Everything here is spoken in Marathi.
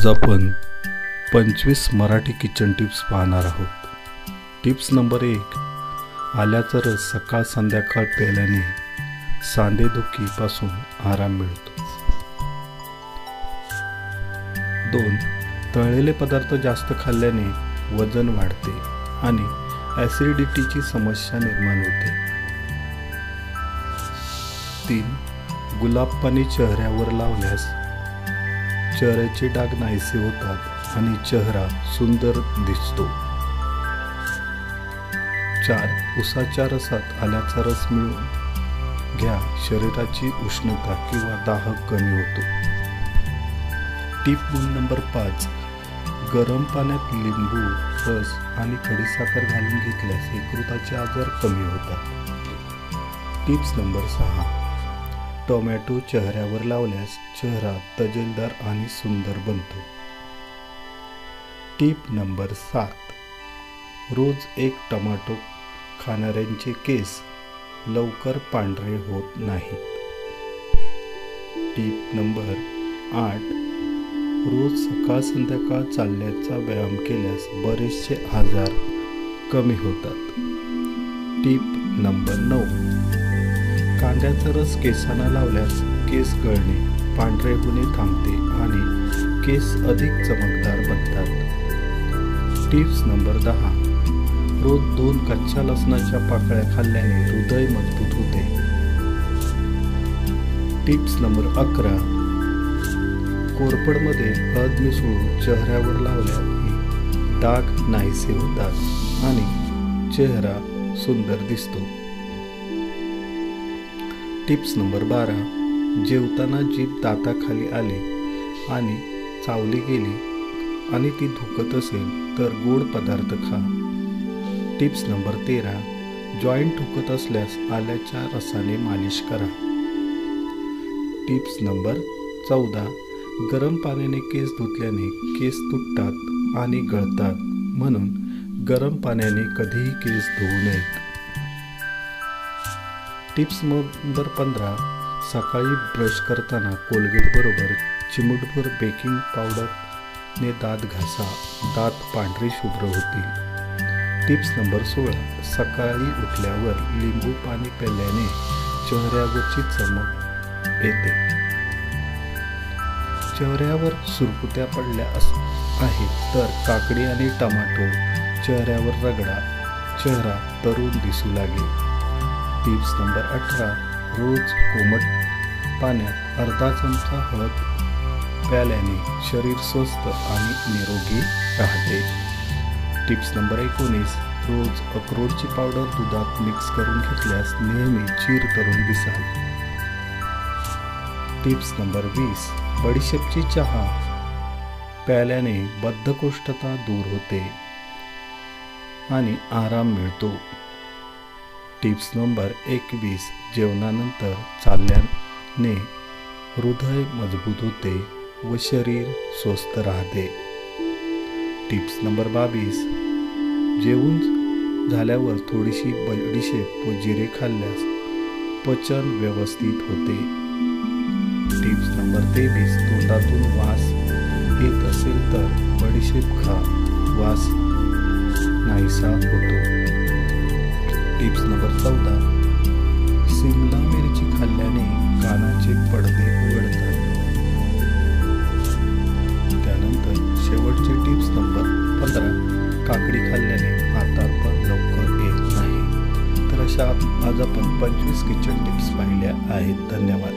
आज आपण 25 मराठी किचन टिप्स पाहणार आहोत। टिप्स नंबर 1, आल्याचा रस सकाळ संध्याकाळ प्यायल्याने सांधेदुखीपासून आराम मिळतो। 2, तळलेले पदार्थ जास्त खाल्ल्याने वजन वाढते आणि ॲसिडिटीची समस्या निर्माण होते। 3, गुलाब पाणी चेहऱ्यावर लावल्यास चेहऱ्याचे डाग नाहीसे होतात आणि चेहरा सुंदर दिसतो। 4, उसाच्या रसात आल्याचा रस मिळवून घ्या, शरीराची उष्णता किंवा दाह कमी होतो। टिप नंबर 5, गरम पाण्यात लिंबू रस आणि खडीसाखर घालून घेतल्यास यकृताचे आजार कमी होतात। टिप्स नंबर 6, टोमॅटो चेहऱ्यावर लावल्यास चेहरा तजेलदार आणि सुंदर बनतो। टिप नंबर 7, रोज एक टोमॅटो खाणाऱ्यांचे केस लवकर पांढरे होत नाहीत। टिप नंबर 8, रोज सकाळ संध्याकाळ चालण्याचा व्यायाम केल्यास बरेचसे आजार कमी होतात। टिप नंबर 9, कांद्याचा रस केसांना लावल्यास केस गळणे, पांढरे होणे थांबते आणि केस अधिक चमकदार बनतात। टिप्स नंबर 10, रोज 2 कच्च्या लसणाच्या पाकळ्या खाल्ल्याने हृदय मजबूत होते। टिप्स नंबर 11, कोरफडमध्ये हळद मिसळून चेहऱ्यावर लावल्याने डाग नाहीसे होतात आणि चेहरा सुंदर दिसतो। टिप्स नंबर 12, जेवताना जीभ दाताखाली आली आणि चावली गेली आणि ती दुखत असेल तर गोड पदार्थ खा। टिप्स नंबर 13, जॉईंट दुखत असल्यास आल्याच्या रसाने मालिश करा। टिप्स नंबर 14, गरम पाण्याने केस धुतल्याने केस तुटतात आणि गळतात, म्हणून गरम पाण्याने कधीही केस धुवू नयेत। टिप्स नंबर 15, सकाळी ब्रश करताना कोलगेट बरोबर चिमूटभर बेकिंग पावडरने दात घासा, दात पांढरे शुभ्र होतील। टिप्स नंबर 16, सकाळी उठल्यावर लिंबू पाणी प्यायल्याने चेहऱ्यावरची चमक येते। चेहऱ्यावर सुरकुत्या पडल्या आहेत तर काकडी आणि टोमॅटो चेहऱ्यावर रगडा, चेहरा तरुण दिसू लागेल। टिप्स नंबर 18, रोज कोमट पाण्यात अर्धा चमचा हळद प्यायल्याने शरीर स्वस्थ आणि निरोगी राहते। टिप्स नंबर 19, रोज अक्रोडची पावडर दुधात मिक्स करून घेतल्यास नेहमी चीर तरुण दिसाल। टिप्स नंबर 20, बडीशेपची चहा प्यायल्याने बद्धकोष्ठता दूर होते आणि आराम मिळतो। टिप्स नंबर 21, जेवणानंतर चालल्याने हृदय मजबूत होते व शरीर स्वस्थ राहते। टिप्स नंबर 22, जेवून झाल्यावर थोडीशी बडीशेप व जिरे खाल्ल्यास पचन व्यवस्थित होते। टिप्स नंबर 23, तोंडातून वास येत असेल तर बडीशेप खा, वास नाहीसा होतो। टिप्स नंबर 14, सिमला मिरची खाल्ल्याने कानाचे पडदे उघडतात। त्यानंतर शेवटचे टिप्स नंबर 15, काकडी खाल्ल्याने म्हातारपण लवकर येत नाही। तर अशा आज आपण 25 किचन टिप्स पाहिल्या आहेत। धन्यवाद।